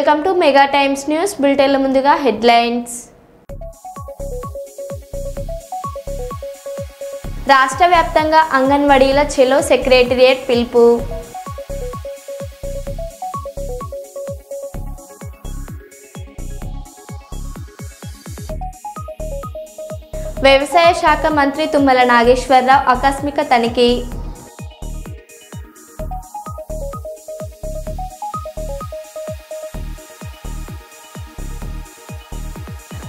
Welcome to mega times news బులెటిన్ల ముందుగా headlines. రాష్ట్ర వ్యాప్తంగా అంగన్వాడీల చెలో సెక్రటేరియట్ పిలుపు. వ్యవసాయ శాఖ మంత్రి తుమ్మల నాగేశ్వరరావు ఆకస్మిక తనిఖీ.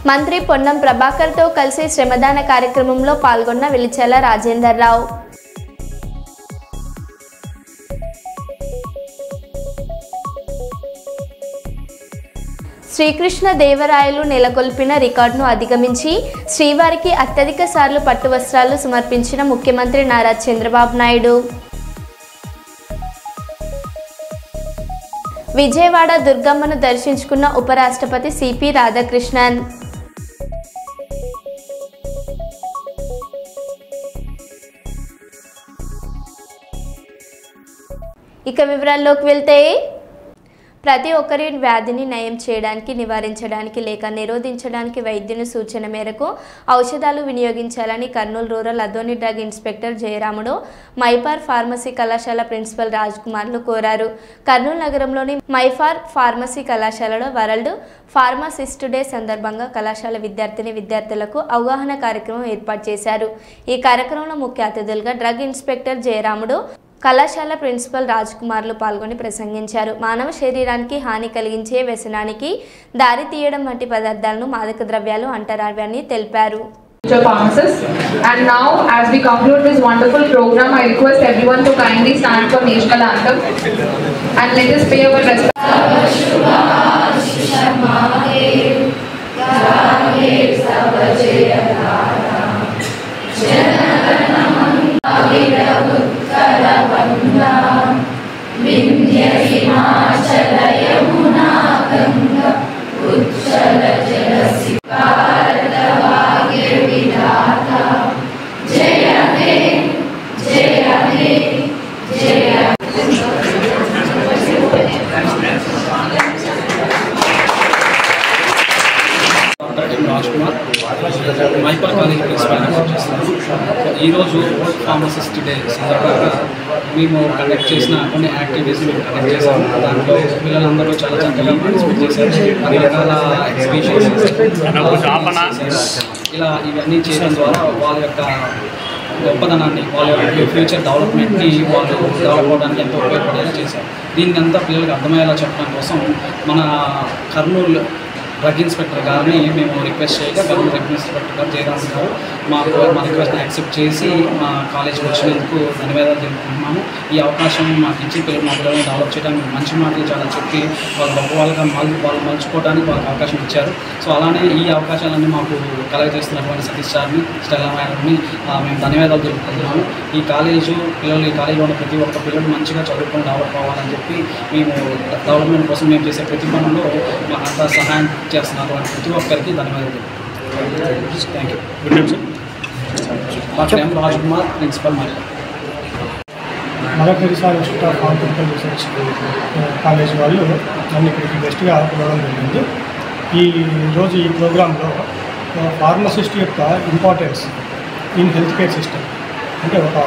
మంత్రి పొన్నం ప్రభాకర్తో కలిసి శ్రమదాన కార్యక్రమంలో పాల్గొన్న వెలిచెల రాజేందర్రావు. శ్రీకృష్ణ దేవరాయలు నెలకొల్పిన రికార్డును అధిగమించి శ్రీవారికి అత్యధిక సార్లు పట్టు వస్త్రాలు సమర్పించిన ముఖ్యమంత్రి నారా చంద్రబాబు నాయుడు. విజయవాడ దుర్గమ్మను దర్శించుకున్న ఉపరాష్ట్రపతి సిపి రాధాకృష్ణన్. ఇక వివరాల్లోకి వెళ్తే, ప్రతి ఒక్కరి వ్యాధిని నయం చేయడానికి, నివారించడానికి లేక నిరోధించడానికి వైద్యుని సూచన మేరకు ఔషధాలు వినియోగించాలని Kurnool rural Adoni drug inspector Jayaramudu మైఫార్ ఫార్మసీ కళాశాల ప్రిన్సిపల్ రాజ్ కుమార్లు కోరారు. కర్నూలు నగరంలోని మైఫార్ ఫార్మసీ కళాశాలలో వరల్డ్ ఫార్మసిస్ట్ డే సందర్భంగా కళాశాల విద్యార్థులకు అవగాహన కార్యక్రమం ఏర్పాటు చేశారు. ఈ కార్యక్రమంలో ముఖ్య అతిథులుగా డ్రగ్ ఇన్స్పెక్టర్ జయరాముడు, కళాశాల ప్రిన్సిపల్ రాజ్ కుమార్లు పాల్గొని ప్రసంగించారు. మానవ శరీరానికి హాని కలిగించే వ్యసనానికి దారి తీయడం వంటి పదార్థాలను మాదక ద్రవ్యాలు అంటారని తెలిపారు. And now, as we conclude this wonderful program, I request everyone to kindly stand for national anthem and let us pay our respect. మైఫార్ కాలేజ్ ప్రిన్సిపల్ చేస్తున్నాను. ఈరోజు ఫార్మసిస్ట్ డే సందర్భంగా మేము కండక్ట్ చేసిన కొన్ని యాక్టివిటీస్ మేము కండక్ట్ చేసాము. దాంట్లో పిల్లలందరూ చాలా చక్కగా పార్టిసిపేట్ చేశారు. అన్ని రకాల ఎగ్జిబిషన్స్ ఇలా ఇవన్నీ చేయడం ద్వారా వాళ్ళ యొక్క గొప్పదనాన్ని, వాళ్ళ యొక్క ఫ్యూచర్ డెవలప్మెంట్ని వాళ్ళు డెవలప్ అవడానికి ఎంతో ఉపయోగపడేలా చేశారు. దీనికి అంతా పిల్లలకు అర్థమయ్యేలా చెప్పడం కోసం మన కర్నూలు డ్రగ్ ఇన్స్పెక్టర్ గారిని మేము రిక్వెస్ట్ చేయగా కర్నూలు డ్రగ్ ఇన్స్పెక్టర్ గారు జయరామ్ గారు మా రిక్వెస్ట్ని యాక్సెప్ట్ చేసి మా కాలేజీకి వచ్చినందుకు ధన్యవాదాలు తెలుపుకుంటున్నాము. ఈ అవకాశం మాకు ఇచ్చి మా పిల్లల్ని డెవలప్ చేయడానికి మంచి మాటలు చాలా చెప్పి వాళ్ళ గొప్ప వాళ్ళగా వాళ్ళు మలుచుకోవడానికి వాళ్ళకి అవకాశం ఇచ్చారు. సో అలానే ఈ అవకాశాలన్నీ మాకు కలగజేస్తున్నటువంటి సతీష్ సార్ని, స్టెల్లా మేడంని మేము ధన్యవాదాలు తెలుపుకుంటున్నాము. ఈ కాలేజీలో ఉన్న ప్రతి ఒక్క పిల్లలు మంచిగా చదువుకొని డెవలప్ అవ్వాలని చెప్పి మేము డెవలప్మెంట్ కోసం మేము చేసే ప్రతి పనుల్లో మాకంతా సహాయం చేస్తున్నారు. ప్రతి ఒక్కరికి ధన్యవాదాలు. Thank you. Good name sir. Doctor M Raj Kumar, principal Madarsa institute of pharmaceutical research college వాళ్ళు నన్ను ఇక్కడికి గెస్ట్గా పిలవడం జరిగింది. ఈరోజు ఈ ప్రోగ్రాంలో ఫార్మసిస్ట్ యొక్క importance in health care system, అంటే ఒక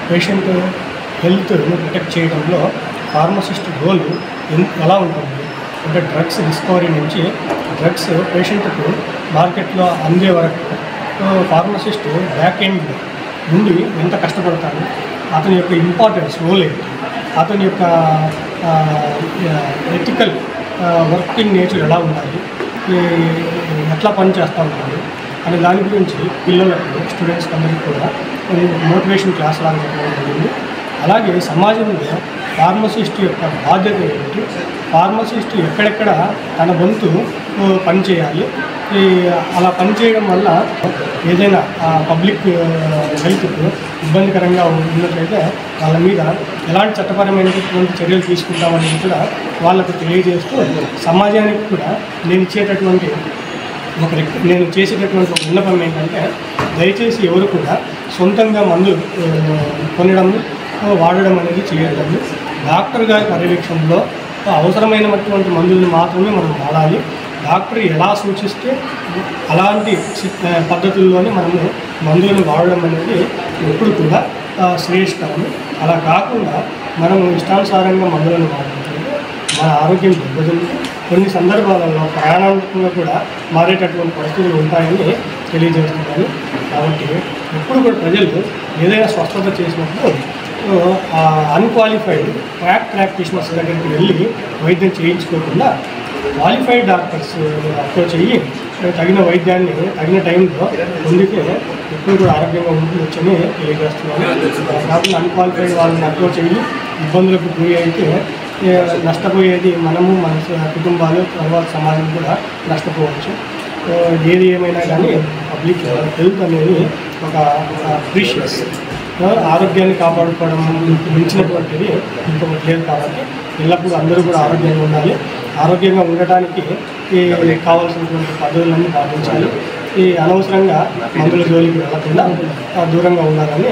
పేషెంట్ హెల్త్ను ప్రొటెక్ట్ చేయడంలో ఫార్మసిస్ట్ రోల్ ఎలా ఉంటుంది, అంటే డ్రగ్స్ డిస్కవరీ నుంచి డ్రగ్స్ పేషెంట్కు మార్కెట్లో అందే వరకు ఫార్మసిస్ట్ బ్యాక్ ఎండ్ నుండి ఎంత కష్టపడతాడు, అతని యొక్క ఇంపార్టెన్స్ రోల్ ఏంటి, అతని యొక్క ఎథికల్ వర్కింగ్ నేచర్ ఎలా ఉండాలి, ఎట్లా పని చేస్తూ ఉంటాడు అనే దాని గురించి పిల్లలకు, స్టూడెంట్స్కి అందరికీ కూడా మోటివేషన్ క్లాస్ లాగా చెప్పడం జరిగింది. అలాగే సమాజంలో ఫార్మసిస్ట్ యొక్క బాధ్యత ఏమిటి, ఫార్మసిస్ట్ ఎక్కడెక్కడ తన వంతు పనిచేయాలి, అలా పనిచేయడం వల్ల ఏదైనా పబ్లిక్ హెల్త్కు ఇబ్బందికరంగా ఉన్నట్లయితే వాళ్ళ మీద ఎలాంటి చట్టపరమైనటువంటి చర్యలు తీసుకుంటామనేది కూడా వాళ్ళకు తెలియజేస్తూ సమాజానికి కూడా నేను చేసేటటువంటి ఒక విన్నపం ఏంటంటే, దయచేసి ఎవరు కూడా సొంతంగా మందులు కొనడం వాడడం అనేది చేయకూడదు. డాక్టర్ గారి పర్యవేక్షణలో అవసరమైనటువంటి మందులను మాత్రమే మనం వాడాలి. డాక్టర్ ఎలా సూచిస్తే అలాంటి పద్ధతుల్లోనే మనము మందులను వాడడం అనేది ఎప్పుడు కూడా శ్రేయస్కరం. అలా కాకుండా మనం ఇష్టానుసారంగా మందులను వాడుతుంటే మన ఆరోగ్యం దెబ్బతింటుంది. కొన్ని సందర్భాలలో ప్రాణాంతకంగా కూడా మారేటటువంటి పరిస్థితులు ఉంటాయని తెలియజేస్తున్నాను. కాబట్టి ఎప్పుడు కూడా ప్రజలు ఏదైనా స్వస్థత చేసినప్పుడు అన్క్వాలిఫైడ్ ప్రాక్టీషనర్స్ దగ్గరికి వెళ్ళి వైద్యం చేయించుకోకుండా క్వాలిఫైడ్ డాక్టర్స్ అప్రోచ్ అయ్యి తగిన వైద్యాన్ని తగిన టైంలో పొందితే ఎప్పుడు కూడా ఆరోగ్యంగా ఉండొచ్చని తెలియజేస్తున్నాను. కాకుండా అన్క్వాలిఫైడ్ వాళ్ళని అప్రోచ్ అయ్యి ఇబ్బందులకు గురి అయితే నష్టపోయేది మనము, మన కుటుంబాలు, తర్వాత సమాజం కూడా నష్టపోవచ్చు. ఏది ఏమైనా కానీ పబ్లిక్ హెల్త్ అనేది ఒక ప్రీషియస్. ఆరోగ్యాన్ని కాపాడుకోవడం మించినటువంటిది ఇంకొకటి లేదు. కాబట్టి ఎల్లప్పుడూ అందరూ కూడా ఆరోగ్యంగా ఉండాలి. ఆరోగ్యంగా ఉండటానికి కావాల్సినటువంటి పద్ధతులన్నీ పాటించాలి. ఈ అనవసరంగా మందుల జోలికి వెళ్ళకుండా దూరంగా ఉండాలని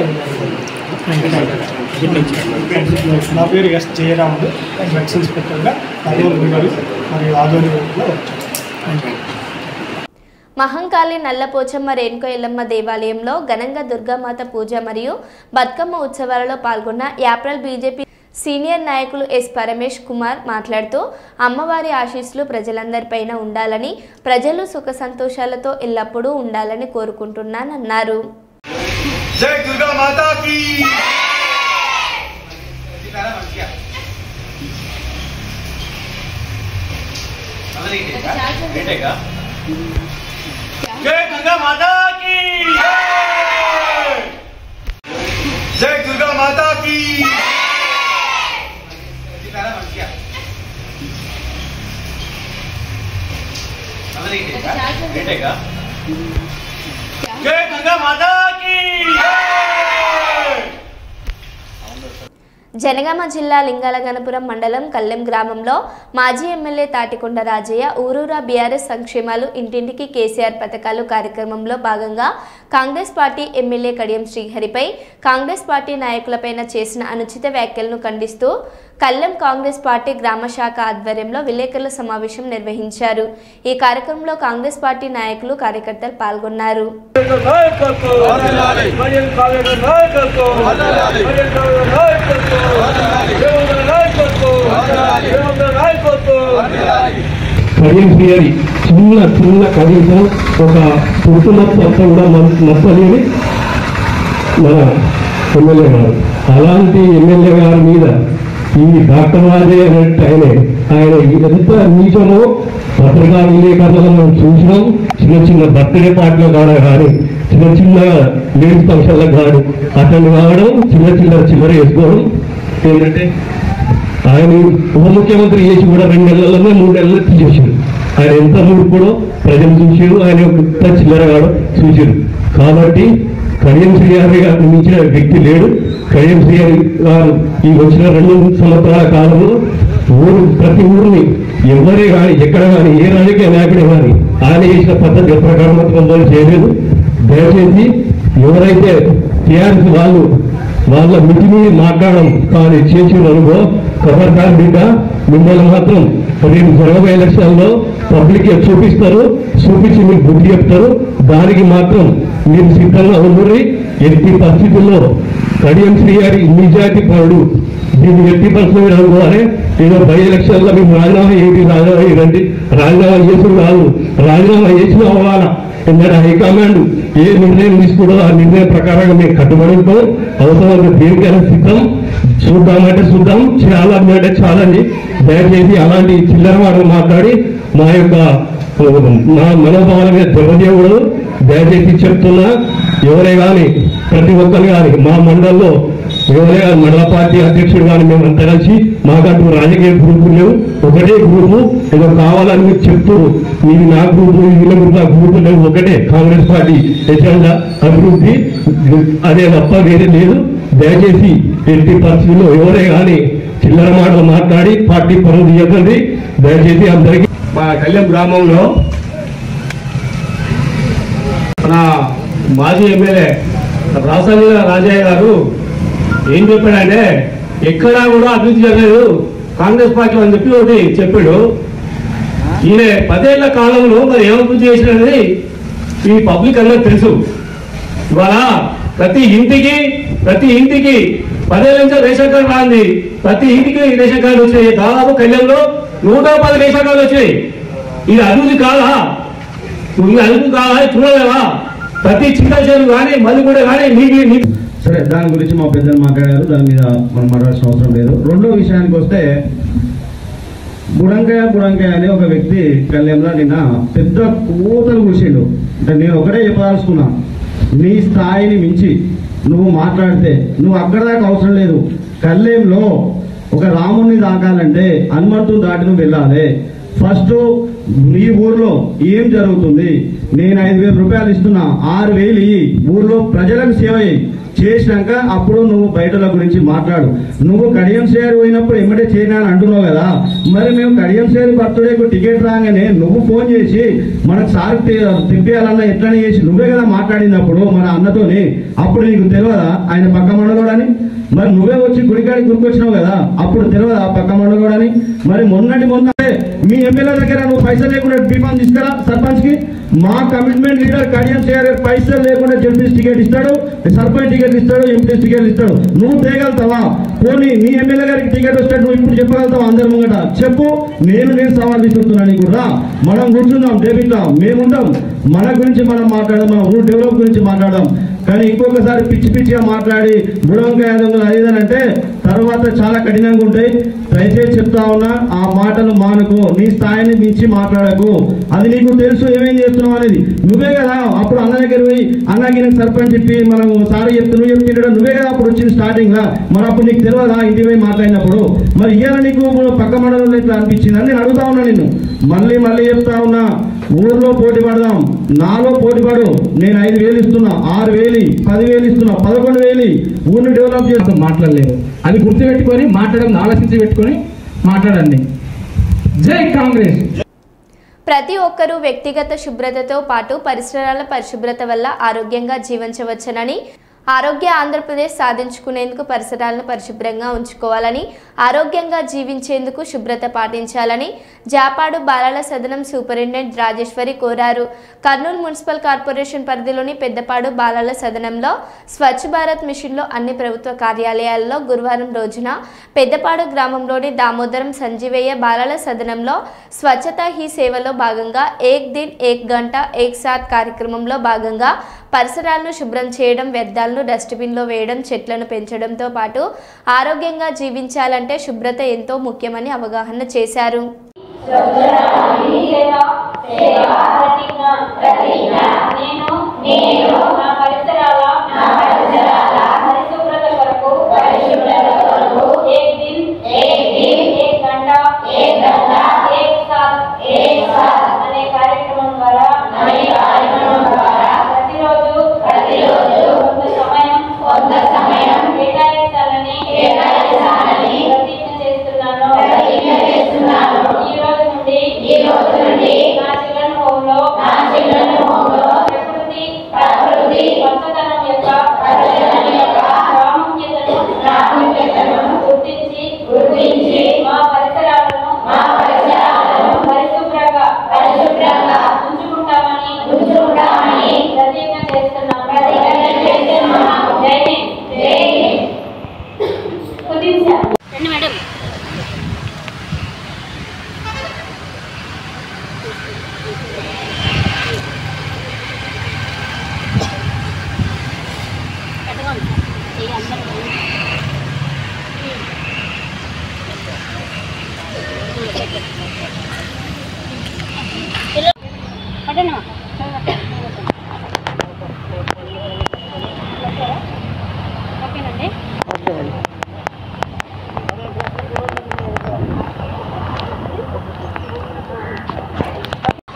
నా పేరు ఎస్ జయరాముడు, డ్రగ్స్ ఇన్స్పెక్టర్గా కర్నూలు రూరల్ మరియు ఆధ్వర్యంలో వచ్చాను. మహంకాళి నల్లపోచమ్మ రేణుక ఎల్లమ్మ దేవాలయంలో ఘనంగా దుర్గామాత పూజ మరియు బతుకమ్మ ఉత్సవాలలో పాల్గొన్న ఏప్రిల్ బీజేపీ సీనియర్ నాయకులు ఎస్ పరమేష్ కుమార్ మాట్లాడుతూ అమ్మవారి ఆశీస్సులు ప్రజలందరిపైన ఉండాలని, ప్రజలు సుఖ సంతోషాలతో ఎల్లప్పుడూ ఉండాలని కోరుకుంటున్నానన్నారు. జై దుర్గా మాతాకి జై దుర్గా మాతాకి జై దుర్గా మాతాకి జై దుర్గా మాతాకి. జనగామ జిల్లా లింగాలగనపురం మండలం కల్లెం గ్రామంలో మాజీ ఎమ్మెల్యే తాటికొండ రాజయ్య ఊరూరా బీఆర్ఎస్ సంక్షేమాలు ఇంటింటికి కేసీఆర్ పథకాలు కార్యక్రమంలో భాగంగా కాంగ్రెస్ పార్టీ ఎమ్మెల్యే కడియం శ్రీహరిపై కాంగ్రెస్ పార్టీ నాయకులపైన చేసిన అనుచిత వ్యాఖ్యలను ఖండిస్తూ కల్లెం కాంగ్రెస్ పార్టీ గ్రామ శాఖ ఆధ్వర్యంలో విలేకరుల సమావేశం నిర్వహించారు. ఈ కార్యక్రమంలో కాంగ్రెస్ పార్టీ నాయకులు, కార్యకర్తలు పాల్గొన్నారు. చిన్న చిన్న కనీసం ఒక పురుషులంతా కూడా నచ్చలేని మన ఎమ్మెల్యే గారు, అలాంటి ఎమ్మెల్యే గారి మీద ఈ డాక్టర్ రాజయ్య అనేట్టు ఆయన ఎంత నీచమో పత్రికా విలేకరులను మనం చూసినాం. చిన్న చిన్న బర్త్డే పార్టీలో కావడం కానీ, చిన్న చిన్న లేడీస్ ఫంక్షన్లకు కాదు అటెండ్ కావడం, చిల్లర వేసుకోవడం. ఏంటంటే ఆయన ఉప ముఖ్యమంత్రి చేసి కూడా 2 నెలల్లోనే 3 నెలల్లో తీసేసారు. ఆయన ఎంత మూడుకోడో ప్రజలు చూసారు, ఆయన ఎంత చిల్లర కావడం చూసారు. కాబట్టి కడియం శ్రీహరి గారిని మించిన వ్యక్తి లేడు. కడియం శ్రీహరి గారు ఈ వచ్చిన 2 సంవత్సరాల కాలంలో ప్రతి ఊరిని ఎవరే కానీ, ఎక్కడ కానీ, ఏ రాజకీయ నాయకుడే కానీ ఆయన చేసిన పద్ధతి ప్రకారం మొత్తం చేయలేదు. దయచేసి ఎవరైతే టీఆర్ఎస్ వాళ్ళ మితిని మాట్లాడడం కానీ చేసిన అనుకో ఖబర్దార్ బిడ్డ, మిమ్మల్ని మాత్రం రేపు జరగబోయే ఎలక్షన్లో పబ్లిక్ చూపించి మీరు బుద్ధి చెప్తారు. దానికి మాత్రం మీరు సిద్ధంగా ఉండుర్రి. ఎట్టి పరిస్థితుల్లో కడియం శ్రీహరి నిజాయితీ పరుడు, దీన్ని ఎట్టి పరిస్థితులు అనుకోవాలి. ఏదో బై ఎలక్షన్లో మేము రాజీనామా చేయండి, రాజీనామా చేసుడు కాదు, రాజీనామా చేసిన అవ్వాలా. ఎందుకంటే హైకమాండ్ ఏ నిర్ణయం తీసుకుంటో ఆ నిర్ణయం ప్రకారంగా మేము కట్టుబడి ఉంటాం. అవసరమైన దేనికైనా సిద్ధం. చూద్దామంటే చూద్దాం, చేయాలంటే చాలని. దయచేసి అలాంటి చిల్లర మాటలు మాట్లాడి మా యొక్క మనోభావాల మీద దెబ్బతీయకూడదు. దయచేసి చెప్తున్నా, ఎవరే కానీ ప్రతి ఒక్కరు కానీ మా మండలంలో ఎవరే కానీ మండల పార్టీ అధ్యక్షుడు కానీ మేమంతా కలిసి మాకంటూ రాజకీయ గ్రూపులు లేవు. ఒకటే గ్రూపు, ఏదో కావాలని మీరు చెప్తూ మీది నా గ్రూపు, వీళ్ళ గ్రూపు లేవు. ఒకటే కాంగ్రెస్ పార్టీ ఎజెండా అభివృద్ధి, అదే తప్ప వేరే లేదు. దయచేసి ఎట్టి పరిస్థితుల్లో ఎవరే కానీ చిల్లర మాటలు మాట్లాడి పార్టీ పనులు తీయకండి. దయచేసి అందరికీ. మా కళ్యాణ్ గ్రామంలో మన మాజీ ఎమ్మెల్యే రాజయ్య గారు ఏం చెప్పాడంటే, ఎక్కడా కూడా అభివృద్ధి జరగలేదు, కాంగ్రెస్ పార్టీ అని చెప్పి ఒకటి చెప్పాడు. ఈయన 10 ఏళ్ల కాలంలో మరి ఏమభివృద్ధి చేసినది ఈ పబ్లిక్ అందరికి తెలుసు. ఇవాళ ప్రతి ఇంటికి 10 ఏళ్ళ నుంచి రేషన్ కార్డు రాంది, ప్రతి ఇంటికి రేషన్ కార్డు వచ్చాయి. దాదాపు కళ్యాణంలో 110 రేషన్ కార్డులు వచ్చాయి. ఇది అభివృద్ధి కాదా? ఇది అభివృద్ధి కాదా? చూడలేవా? ప్రతి చిన్న చెరువు కానీ మళ్ళీ కూడా కానీ నీకు సరే, దాని గురించి మా పెద్దలు మాట్లాడారు, దాని మీద మనం మాట్లాడాల్సిన అవసరం లేదు. రెండో విషయానికి వస్తే బుడంకాయ అనే ఒక వ్యక్తి కళ్యాణంలో నిన్న పెద్ద కూతలు కూర్చిండు. అంటే నేను ఒకటే చెప్పదలుచుకున్నా, నీ స్థాయిని మించి నువ్వు మాట్లాడితే నువ్వు అక్కడ దాకా అవసరం లేదు. కళ్యాణంలో ఒక రాముణ్ణి దాకాలంటే హనుమంతుని దాటి నువ్వు వెళ్ళాలి. ఫస్ట్ నీ ఊర్లో ఏం జరుగుతుంది? నేను 5,000 రూపాయలు ఇస్తున్నా, 6,000 ఊర్లో ప్రజలకు సేవ చేసినాక అప్పుడు నువ్వు బయటల గురించి మాట్లాడు. నువ్వు కడియం షేర్ పోయినప్పుడు ఎమ్మటే చేయనా అని అంటున్నావు కదా, మరి మేము కడియం షేర్ బర్త్డేకు టికెట్ రాగానే నువ్వు ఫోన్ చేసి మనకు సార్ తిప్పేయాలన్నా ఎట్లని చేసి నువ్వే కదా మాట్లాడినప్పుడు మన అన్నతోని. అప్పుడు నీకు తెలియదా ఆయన పక్క మండలోడని? మరి నువ్వే వచ్చి గుడికాడికి గురికొచ్చినావు కదా, అప్పుడు తెలియదా పక్క మండలోడని? మరి మొన్న మీ ఎమ్మెల్యే దగ్గర నువ్వు పైసలు లేకుండా బీఫామ్ తీసుకురా సర్పంచ్ కి. మా కమిట్మెంట్ లీడర్ కడియం షేర్ పైసలు లేకుండా జడ్పీస్ టికెట్ ఇస్తాడు, సర్పంచ్ టికెట్ ఇస్తాడు, ఎంపీ టికెట్ ఇస్తాడు. నువ్వు తేగలుగుతావా? పోనీ నీ ఎమ్మెల్యే గారికి టికెట్ వస్తాడు, నువ్వు ఇప్పుడు చెప్పగలుగుతావా? అందరి ముంగట చెప్పు. నేను సవాల్ విసురుతున్నా నీకు రా. మనం కూర్చుందాం, డేబిట్ మేముంటాం, మన గురించి మనం మాట్లాడదాం, మన ఊరు డెవలప్ గురించి మాట్లాడదాం. కానీ ఇంకొకసారి పిచ్చిగా మాట్లాడి బుడంకాయ అదేదనంటే తర్వాత చాలా కఠినంగా ఉంటాయి. దయచేసి చెప్తా ఉన్నా, ఆ మాటలు మానుకో, నీ స్థాయిని మించి మాట్లాడకు. అది నీకు తెలుసు ఏమేం చేస్తున్నావు అనేది. నువ్వే కదా అప్పుడు అన్న దగ్గర పోయి అన్నకి నాకు సర్పంచ్ చెప్పి మనం సారీ చెప్తే నువ్వు చెప్తుండడం నువ్వే కదా అప్పుడు వచ్చింది స్టార్టింగ్ లా. మరి అప్పుడు నీకు తెలియదా ఇంటి పోయి మాట్లాడినప్పుడు? మరి ఇవాళ నీకు పక్క మండలంలో ఇట్లా అనిపించింది అని నేను అడుగుతా ఉన్నా నిన్ను. మళ్ళీ చెప్తా ఉన్నా, ఊర్లో పోటీ పడదాం, నాలో పోటీ పడు. నేను 5,000 ఇస్తున్నా, 6,000, 10,000 ఇస్తున్నా, 11,000 ఊరిని డెవలప్ చేస్తాం. మాట్లాడలేదు, అది గుర్తుపెట్టుకొని మాట్లాడడం ఆలోచించి పెట్టుకొని మాట్లాడండి. జై కాంగ్రెస్. ప్రతి ఒక్కరూ వ్యక్తిగత శుభ్రతతో పాటు పరిసరాల పరిశుభ్రత వల్ల ఆరోగ్యంగా జీవించవచ్చునని, ఆరోగ్య ఆంధ్రప్రదేశ్ సాధించుకునేందుకు పరిసరాలను పరిశుభ్రంగా ఉంచుకోవాలని, ఆరోగ్యంగా జీవించేందుకు శుభ్రత పాటించాలని జాపాడు బాలల సదనం సూపరింటెండెంట్ రాజేశ్వరి కోరారు. కర్నూలు మున్సిపల్ కార్పొరేషన్ పరిధిలోని పెద్దపాడు బాలల సదనంలో స్వచ్ఛ భారత్ మిషన్లో అన్ని ప్రభుత్వ కార్యాలయాల్లో గురువారం రోజున పెద్దపాడు గ్రామంలోని దామోదరం సంజీవయ్య బాలల సదనంలో స్వచ్ఛతా హీ సేవలో భాగంగా ఏక్ దిన్ ఏక్ గంట ఏక్ సాత్ కార్యక్రమంలో భాగంగా పరిసరాలను శుభ్రం చేయడం, వ్యర్థాలను డస్ట్బిన్లో వేయడం, చెట్లను పెంచడంతో పాటు ఆరోగ్యంగా జీవించాలంటే శుభ్రత ఎంతో ముఖ్యమని అవగాహన చేశారు.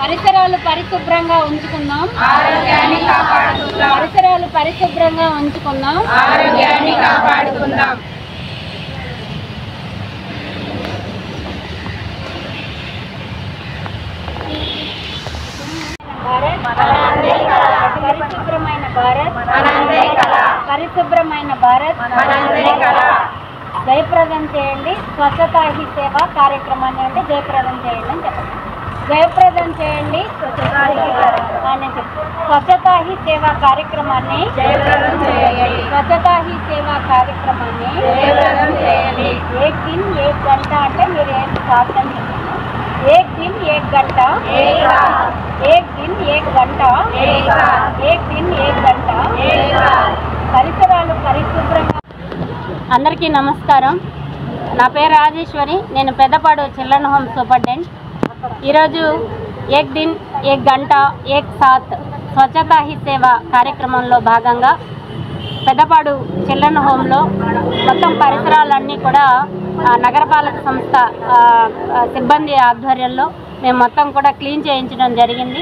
పరిసరాలు పరిశుభ్రంగా ఉంచుకుందాం, ఆరోగ్యాన్ని కాపాడుకుందాం. పరిసరాలు పరిశుభ్రంగా ఉంచుకుందాం, ఆరోగ్యాన్ని కాపాడుకుందాం. పరిశుభ్రమైన భారత్, పరిశుభ్రమైన భారత్. జయప్రదం చేయండి, స్వచ్ఛతా హీ సేవ కార్యక్రమాన్ని అంటే జయప్రదం చేయండి అని చెప్పండి. జయప్రదం చేయండి, స్వచ్ఛతా హీ సేవ కార్యక్రమాన్ని జయప్రదం చేయండి. స్వచ్ఛతా హీ సేవ కార్యక్రమాన్ని జయప్రదం చేయండి. ఏక్ దిన్ ఏక్ గంట అంటే మీరు ఏం సాధన एक दिन एक घंटा एक दिन एक घंटा एक दिन एक घंटा పరిసరాలు పరిశుభ్రంగా. అందరికీ నమస్కారం. నా పేరు రాజేశ్వరి. నేను పెద్దపాడు చిల్డ్రన్ హోమ్ సూపరింటెండెంట్. ఈరోజు ఏక్ దిన్ ఏక్ గంట ఏక్ సాత్ స్వచ్ఛతా హీ సేవ కార్యక్రమంలో భాగంగా పెద్దపాడు చిల్డ్రన్ హోమ్లో మొత్తం పరిసరాలన్నీ కూడా నగరపాలక సంస్థ సిబ్బంది ఆధ్వర్యంలో మేము మొత్తం కూడా క్లీన్ చేయించడం జరిగింది.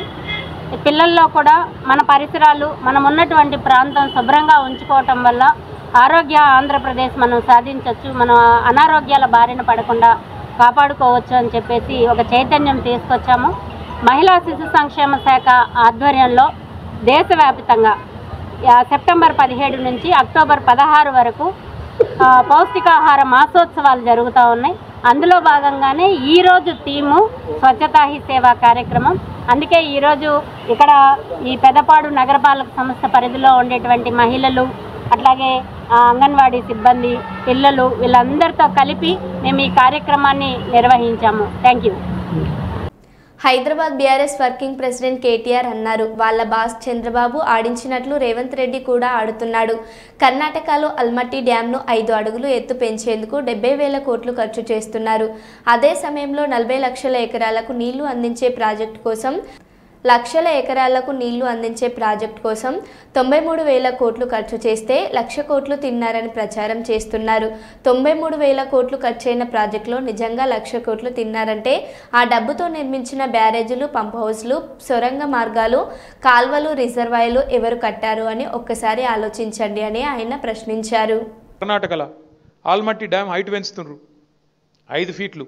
పిల్లల్లో కూడా మన పరిసరాలు మనం ఉన్నటువంటి ప్రాంతం శుభ్రంగా ఉంచుకోవటం వల్ల ఆరోగ్య ఆంధ్రప్రదేశ్ మనం సాధించవచ్చు, మనం అనారోగ్యాల బారిన పడకుండా కాపాడుకోవచ్చు అని చెప్పేసి ఒక చైతన్యం తీసుకొచ్చాము. మహిళా శిశు సంక్షేమ శాఖ ఆధ్వర్యంలో దేశవ్యాప్తంగా సెప్టెంబర్ 17 నుంచి అక్టోబర్ 16 వరకు పౌష్టికాహార మాసోత్సవాలు జరుగుతూ ఉన్నాయి. అందులో భాగంగానే ఈరోజు థీము స్వచ్ఛతా హీ సేవ కార్యక్రమం. అందుకే ఈరోజు ఇక్కడ ఈ పెద్దపాడు నగరపాలక సంస్థ పరిధిలో ఉండేటువంటి మహిళలు, అట్లాగే అంగన్వాడీ సిబ్బంది, పిల్లలు వీళ్ళందరితో కలిపి మేము ఈ కార్యక్రమాన్ని నిర్వహించాము. Thank you. Hyderabad BRS working president KTR అన్నారు. వాళ్ళ బాస్ చంద్రబాబు ఆడించినట్లు రేవంత్ రెడ్డి కూడా ఆడుతున్నాడు. కర్ణాటకలో అల్మట్టి డ్యాంను 5 అడుగులు ఎత్తు పెంచేందుకు 70,000 కోట్లు ఖర్చు చేస్తున్నారు. అదే సమయంలో 40 లక్షల ఎకరాలకు నీళ్లు అందించే ప్రాజెక్టు కోసం 93,000 కోట్లు ఖర్చు చేస్తే 1,00,000 కోట్లు తిన్నారని ప్రచారం చేస్తున్నారు. 93,000 కోట్లు ఖర్చైన ప్రాజెక్టులో నిజంగా 1,00,000 కోట్లు తిన్నారంటే ఆ డబ్బుతో నిర్మించిన బ్యారేజీలు, పంప్ హౌస్లు, సొరంగ మార్గాలు, కాల్వలు, రిజర్వాయర్లు ఎవరు కట్టారు అని ఒక్కసారి ఆలోచించండి అని ఆయన ప్రశ్నించారు. కర్ణాటకలో ఆల్మట్టి డ్యామ్ హైట్ పెంచుతున్నారు 5 ఫీట్లు.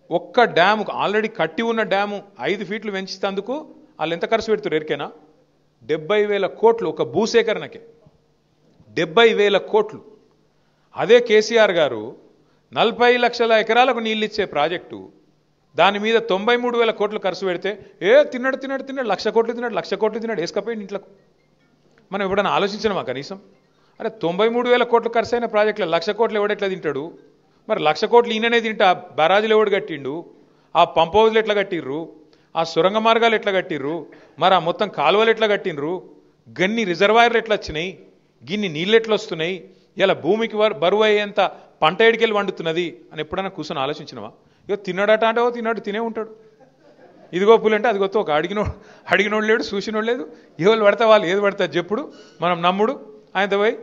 ఒక్క డ్యాము ఆల్రెడీ కట్టి ఉన్న డ్యాము 5 ఫీట్లు పెంచేందుకు వాళ్ళు ఎంత ఖర్చు పెడుతున్నారు ఎరికేనా? 70,000 కోట్లు ఒక భూసేకరణకే. 70,000 కోట్లు. అదే కేసీఆర్ గారు 40 లక్షల ఎకరాలకు నీళ్ళు ఇచ్చే ప్రాజెక్టు దాని మీద 93,000 కోట్లు ఖర్చు పెడితే తిన్నాడు 1,00,000 కోట్లు తిన్నాడు 1,00,000 కోట్లు తిన్నాడు వేసుకపోయింది ఇంట్లోకి. మనం ఎప్పుడైనా ఆలోచించినామా కనీసం? అరే 93,000 కోట్లు ఖర్చు అయిన ప్రాజెక్టులో 1,00,000 కోట్లు ఎవడెట్లా తింటాడు? మరి 1,00,000 కోట్లు ఈయననే తింటా బరాజులు ఎవడు కట్టిండు? ఆ పంప్ హౌజ్లు ఎట్లా కట్టిర్రు? ఆ సొరంగ మార్గాలు ఎట్లా కట్టిర్రు? మరి ఆ మొత్తం కాలువలు ఎట్లా కట్టిండ్రు? గన్ని రిజర్వాయర్లు ఎట్లా వచ్చినాయి? గిన్ని నీళ్ళు ఎట్లా వస్తున్నాయి? ఇలా భూమికి బరువు అయ్యేంత పంట ఎడికెళ్ళి వండుతున్నది అని ఎప్పుడైనా కూర్చొని ఆలోచించినవా? ఇగో తిన్నాడట అంటే తిన్నాడు తినే ఉంటాడు. ఇదిగో పూలు అంటే అది గొప్ప ఒక అడిగినోడు లేడు, చూసినోడు లేదు. ఎవరు పడతా వాళ్ళు ఏది పడతారు చెప్పుడు, మనం నమ్ముడు. ఆయనతో పోయి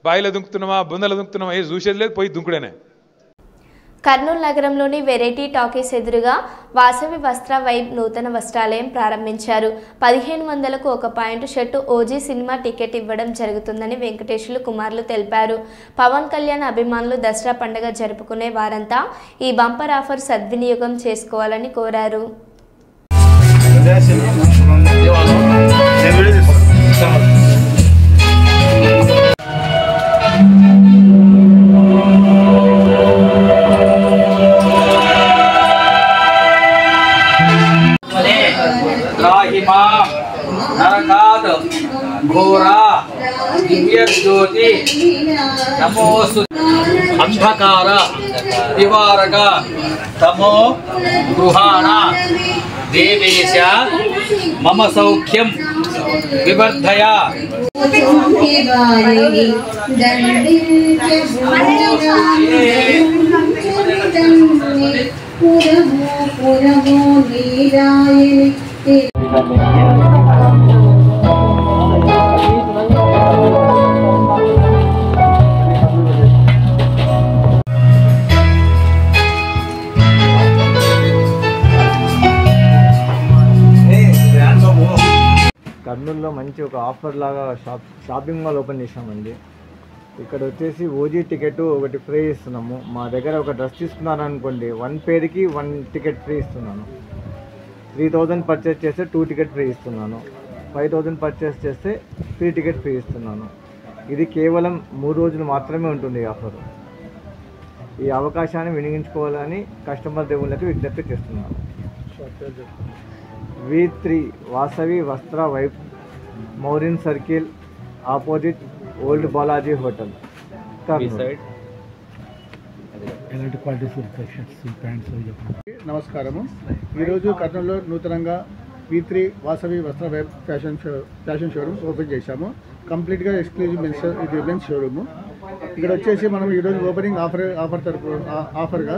బాయిలో దుంకుతున్నామా బుందలో దుంకుతున్నామా ఏది చూసేది లేదు, పోయి దుంకుడేనే. కర్నూలు నగరంలోని వెరైటీ టాకీస్ ఎదురుగా వాసవి వస్త్ర వైబ్ నూతన వస్త్రాలయం ప్రారంభించారు. 1,500కు ఒక point shirt OG cinema ticket ఇవ్వడం జరుగుతుందని వెంకటేశ్వర్లు కుమార్లు తెలిపారు. పవన్ కళ్యాణ్ అభిమానులు దసరా పండుగ జరుపుకునే వారంతా ఈ బంపర్ ఆఫర్ సద్వినియోగం చేసుకోవాలని కోరారు. నరకాత్ ఘోరా దివ్యజ్యోతి నమోస్తు అంధకార నివారక తమో గృహాణ దేవేశ మమ సౌఖ్యం వివర్ధయ. కర్నూలులో మంచి ఒక ఆఫర్ లాగా షాపింగ్ మాల్ ఓపెన్ చేసామండి. ఇక్కడ వచ్చేసి ఓజీ టికెట్ ఒకటి ఫ్రీ ఇస్తున్నాము. మా దగ్గర ఒక డ్రెస్ తీసుకున్నారనుకోండి 1 పేర్కి 1 టికెట్ ఫ్రీ ఇస్తున్నాను. 3,000 పర్చేస్ చేస్తే 2 టికెట్ ఫ్రీ ఇస్తున్నాను. 5,000 పర్చేస్ చేస్తే 3 టికెట్ ఫ్రీ ఇస్తున్నాను. ఇది కేవలం 3 రోజులు మాత్రమే ఉంటుంది ఈ ఆఫర్. ఈ అవకాశాన్ని వినియోగించుకోవాలని కస్టమర్ దేవుళ్ళకి విజ్ఞప్తి చేస్తున్నాను. V3 వాసవి వస్త్ర వైప్, మౌరిన్ circle, opposite old Balaji hotel, Kurnool. నమస్కారము. ఈరోజు కర్నూలులో నూతనంగా V3 Vasavi Vastra wipe fashion showroom open చేశాము. కంప్లీట్గా ఎక్స్క్లూజివ్ మెన్స్ షోరూము. ఇక్కడ వచ్చేసి మనం ఈరోజు ఓపెనింగ్ ఆఫర్గా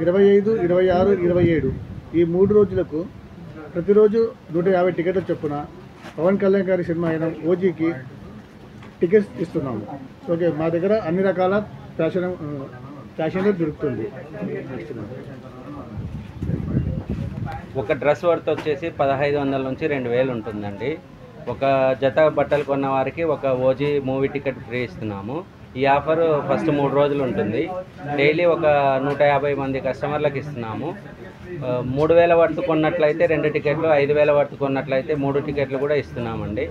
25, 26, 27 ఈ 3 రోజులకు ప్రతిరోజు 150 టికెట్ల చొప్పున పవన్ కళ్యాణ్ గారి సినిమా అయిన ఓజీకి టికెట్స్ ఇస్తున్నాము. ఓకే, మా దగ్గర అన్ని రకాల ఫ్యాషన్లో దొరుకుతుంది. ఒక డ్రెస్ వర్త్ వచ్చేసి 1500 నుంచి 2000 ఉంటుందండి. ఒక జత బట్టలు కొన్న వారికి ఒక ఓజీ మూవీ టికెట్ ఫ్రీ ఇస్తున్నాము. ఈ ఆఫర్ ఫస్ట్ 3 రోజులు ఉంటుంది. డైలీ ఒక 150 మంది కస్టమర్లకు ఇస్తున్నాము. 3000 వర్త్ కొన్నట్లయితే 2 టికెట్లు, 5000 వర్త్ కొన్నట్లయితే 3 టికెట్లు కూడా ఇస్తున్నామండి.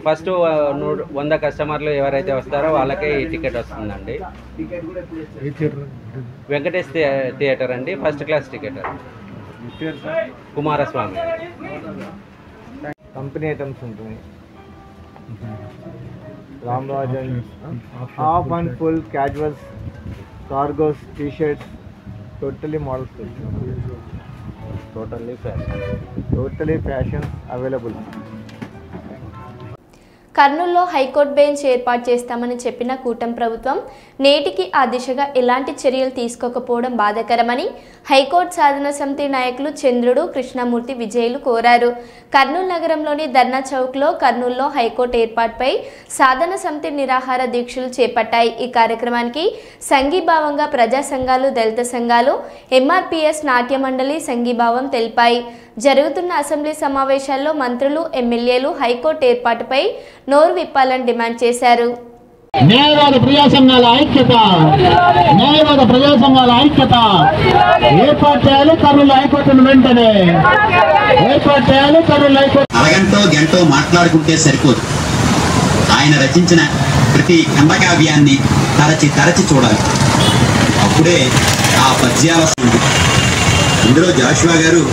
ఫస్ట్ 100 కస్టమర్లు ఎవరైతే వస్తారో వాళ్ళకే ఈ టికెట్ వస్తుందండి. వెంకటేష్ థియేటర్ అండి, ఫస్ట్ క్లాస్ టికెట్ అండి. కుమారస్వామి కంపెనీ ఐటమ్స్ ఉంటుంది. Ramarajan half and full casuals, cargos, T shirts, totally models, totally fashion available. కర్నూలులో హైకోర్టు బెంచ్ ఏర్పాటు చేస్తామని చెప్పిన కూటమి ప్రభుత్వం నేటికి ఆ దిశగా ఎలాంటి చర్యలు తీసుకోకపోవడం బాధాకరమని హైకోర్టు సాధన సమితి నాయకులు చంద్రుడు, కృష్ణమూర్తి, విజయులు కోరారు. కర్నూలు నగరంలోని ధర్నా చౌక్లో కర్నూలులో హైకోర్టు ఏర్పాటుపై సాధన సమితి నిరాహార దీక్షలు చేపట్టాయి. ఈ కార్యక్రమానికి సంఘీభావంగా ప్రజా సంఘాలు, దళిత సంఘాలు, ఎంఆర్పీఎస్, నాట్య మండలి సంఘీభావం తెలిపాయి. జరుగుతున్న అసెంబ్లీ సమావేశాల్లో మంత్రులు, ఎమ్మెల్యేలు హైకోర్టు ఏర్పాటుపై నోరు విప్పాలని డిమాండ్ చేశారు. న్యాయవాద ప్రజా సంఘాల ఐక్యత, న్యాయవాద ప్రజా సంఘాల ఐక్యత. ఏర్పాటు చేయాలి కర్నూలు హైకోర్టును, వెంటనే ఏర్పాటు చేయాలి కర్నూలు హైకోర్టు. అరగంటో గంటో మాట్లాడుకుంటే సరిపోదు. ఆయన రచించిన ప్రతి ఖండకావ్యాన్ని తరచి చూడాలి. అప్పుడే ఆ పద్యాల ఇందులో జాషువా గారు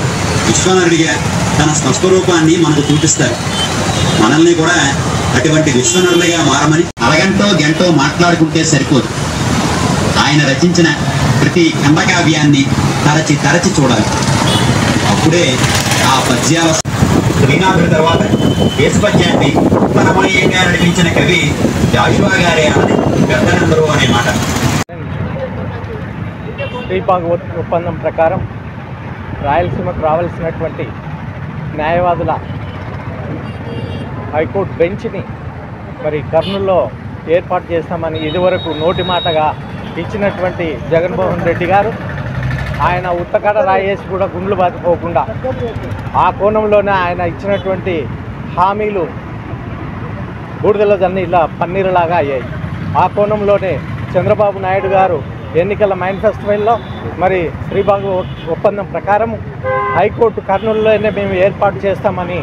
విశ్వనరుడిగా తన స్వస్వరూపాన్ని మనకు చూపిస్తారు. మనల్ని కూడా అటువంటి విశ్వనరులుగా మారమని అరగంటో గంటో మాట్లాడుకుంటే సరిపోదు. ఆయన రచించిన ప్రతి ఖండకావ్యాన్ని తరచి చూడాలి. అప్పుడే ఆ పద్యాల శ్రీనాథుడి తర్వాత దేశపద్యాన్ని ఉత్తరమణీయంగా నడిపించిన కవి జాషువా గారే అన్నది పెద్దలందరూ అనే మాట. శ్రీబాగ్ ఒప్పందం ప్రకారం రాయలసీమకు రావాల్సినటువంటి న్యాయవాదుల హైకోర్టు బెంచ్ని మరి కర్నూలులో ఏర్పాటు చేస్తామని ఇదివరకు నోటి మాటగా ఇచ్చినటువంటి జగన్మోహన్ రెడ్డి గారు ఆయన ఉత్తకాడ రాయేసి కూడా గుండ్లు బాతిపోకుండా ఆ కోణంలోనే ఆయన ఇచ్చినటువంటి హామీలు బూడిదల జన్ని ఇలా పన్నీరులాగా అయ్యాయి. ఆ కోణంలోనే చంద్రబాబు నాయుడు గారు ఎన్నికల మేనిఫెస్టోలో మరి శ్రీబాగ్ ఒప్పందం ప్రకారం హైకోర్టు కర్నూలులోనే మేము ఏర్పాటు చేస్తామని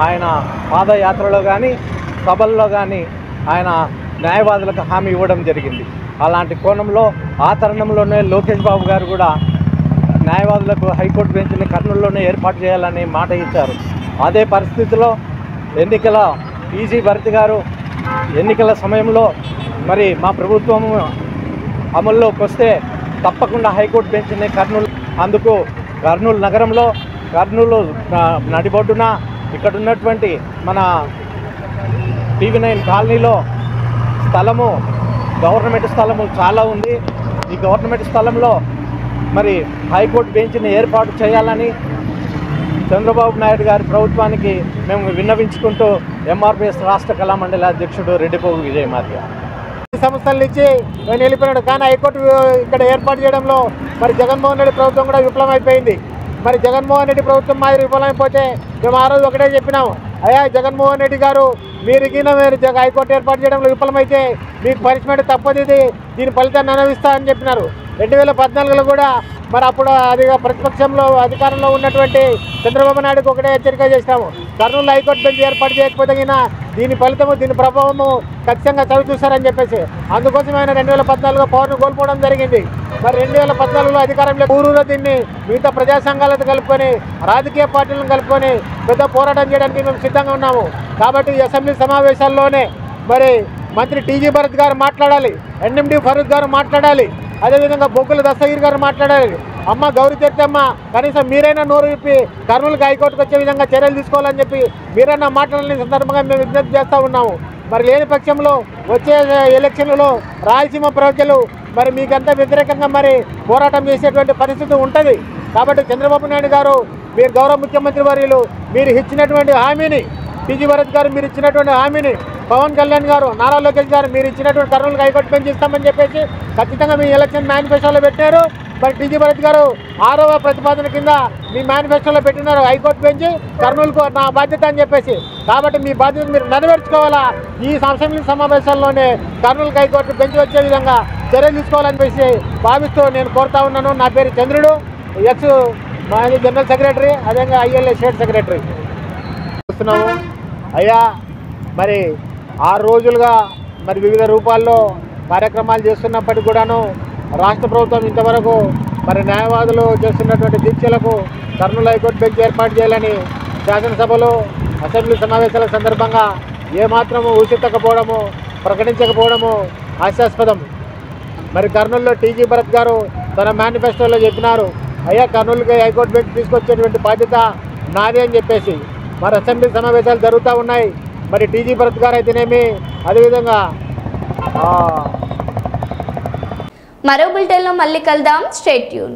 ఆయన పాదయాత్రలో కానీ సభల్లో కానీ ఆయన న్యాయవాదులకు హామీ ఇవ్వడం జరిగింది. అలాంటి కోణంలో ఆ తరుణంలోనే లోకేష్ బాబు గారు కూడా న్యాయవాదులకు హైకోర్టు బెంచ్ని కర్నూలులోనే ఏర్పాటు చేయాలని మాట ఇచ్చారు. అదే పరిస్థితిలో ఎన్నికల ఈజీ భరత్ గారు ఎన్నికల సమయంలో మరి మా ప్రభుత్వం అమల్లోకి వస్తే తప్పకుండా హైకోర్టు బెంచ్ని అందుకు కర్నూలు నగరంలో, కర్నూలు నడిబొడ్డున ఇక్కడ ఉన్నటువంటి మన TV9 కాలనీలో స్థలము, గవర్నమెంట్ స్థలము చాలా ఉంది. ఈ గవర్నమెంట్ స్థలంలో మరి హైకోర్టు బెంచ్ని ఏర్పాటు చేయాలని చంద్రబాబు నాయుడు గారి ప్రభుత్వానికి మేము విన్నవించుకుంటూ ఎంఆర్పీఎస్ రాష్ట్ర కళామండలి అధ్యక్షుడు రెడ్డిపోగు విజయమాధ్య సంస్థల నుంచి నేను వెళ్ళిపోయినాడు. కానీ హైకోర్టు ఇక్కడ ఏర్పాటు చేయడంలో మరి జగన్మోహన్ రెడ్డి ప్రభుత్వం కూడా విఫలమైపోయింది. మరి జగన్మోహన్ రెడ్డి ప్రభుత్వం మాదిరి విఫలమైపోతే మేము ఆ రోజు ఒకటే చెప్పినాము, అయ్యా జగన్మోహన్ రెడ్డి గారు మీరు హైకోర్టు ఏర్పాటు చేయడంలో విఫలమైతే మీకు పనిష్మెంట్ తప్పదు, దీని ఫలితాన్ని అనుభవిస్తా అని చెప్పినారు. 2014లో కూడా మరి అప్పుడు అది ప్రతిపక్షంలో అధికారంలో ఉన్నటువంటి చంద్రబాబు నాయుడుకి ఒకటే హెచ్చరిక చేసినాము, కర్నూలు హైకోర్టు బెంచ్ ఏర్పాటు చేయకపోతే దీని ఫలితము దీని ప్రభావము ఖచ్చితంగా చవి చూస్తారని చెప్పేసి అందుకోసం ఆయన 2014లో పవర్ను కోల్పోవడం జరిగింది. మరి 2014లో అధికారంలో ఊరూరు దీన్ని మిగతా ప్రజా సంఘాలతో కలుపుకొని రాజకీయ పార్టీలను కలుపుకొని పెద్ద పోరాటం చేయడానికి మేము సిద్ధంగా ఉన్నాము. కాబట్టి ఈ అసెంబ్లీ సమావేశాల్లోనే మరి మంత్రి టీజీ భరత్ గారు మాట్లాడాలి, ఎన్ఎండి ఫరూక్ గారు మాట్లాడాలి, అదేవిధంగా బొగ్గుల దస్తగిరి గారు మాట్లాడాలి. అమ్మ గౌరీ తీర్థమ్మ కనీసం మీరైనా నోరు విప్పి కర్నూలుకి హైకోర్టుకు వచ్చే విధంగా చర్యలు తీసుకోవాలని చెప్పి మీరైనా మాట్లాడాలని సందర్భంగా మేము విజ్ఞప్తి చేస్తూ ఉన్నాము. మరి లేని పక్షంలో వచ్చే ఎలక్షన్లలో రాయలసీమ ప్రజలు మరి మీకంతా వ్యతిరేకంగా మరి పోరాటం చేసేటువంటి పరిస్థితి ఉంటుంది. కాబట్టి చంద్రబాబు నాయుడు గారు మీరు గౌరవ ముఖ్యమంత్రి వర్యులు మీరు ఇచ్చినటువంటి హామీని, టీజీ భరత్ గారు మీరు ఇచ్చినటువంటి హామీని, పవన్ కళ్యాణ్ గారు, నారా లోకేష్ గారు మీరు ఇచ్చినటువంటి కర్నూలుకి హైకోర్టు బెంచ్ ఇస్తామని చెప్పేసి ఖచ్చితంగా మీ ఎలక్షన్ మేనిఫెస్టోలో పెట్టారు. మరి టీజీ భరత్ గారు 6వ ప్రతిపాదన కింద మీ మేనిఫెస్టోలో పెట్టినారు హైకోర్టు బెంచ్ కర్నూలుకు నా బాధ్యత అని చెప్పేసి. కాబట్టి మీ బాధ్యత మీరు నెరవేర్చుకోవాలా. ఈ అసెంబ్లీ సమావేశాల్లోనే కర్నూలుకి హైకోర్టు బెంచ్ వచ్చే విధంగా చర్యలు తీసుకోవాలని చెప్పేసి భావిస్తూ నేను కోరుతా ఉన్నాను. నా పేరు చంద్రుడు, ఎక్స్ మాజీ జనరల్ సెక్రటరీ, అదేవిధంగా ఐఎల్ఏ స్టేట్ సెక్రటరీ. చూస్తున్నాము అయ్యా, మరి 6 రోజులుగా మరి వివిధ రూపాల్లో కార్యక్రమాలు చేస్తున్నప్పటికీ కూడాను రాష్ట్ర ప్రభుత్వం ఇంతవరకు మరి న్యాయవాదులు చేస్తున్నటువంటి దీక్షలకు కర్నూలు హైకోర్టు బెంచ్ ఏర్పాటు చేయాలని శాసనసభలో అసెంబ్లీ సమావేశాల సందర్భంగా ఏమాత్రము ఊసెత్తకపోవడము, ప్రకటించకపోవడము హాస్యాస్పదం. మరి కర్నూలులో టీజీ భరత్ గారు తన మేనిఫెస్టోలో చెప్పినారు, అయ్యా కర్నూలుకి హైకోర్టు బెంచ్ తీసుకొచ్చేటువంటి బాధ్యత నాదే అని చెప్పేసి. మరి అసెంబ్లీ సమావేశాలు జరుగుతూ ఉన్నాయి. మరి టీజీ భరత్ గారు అయితేనేమి, అదేవిధంగా మరో బులెటిన్లో మళ్ళీ కలుద్దాం. Stay tune.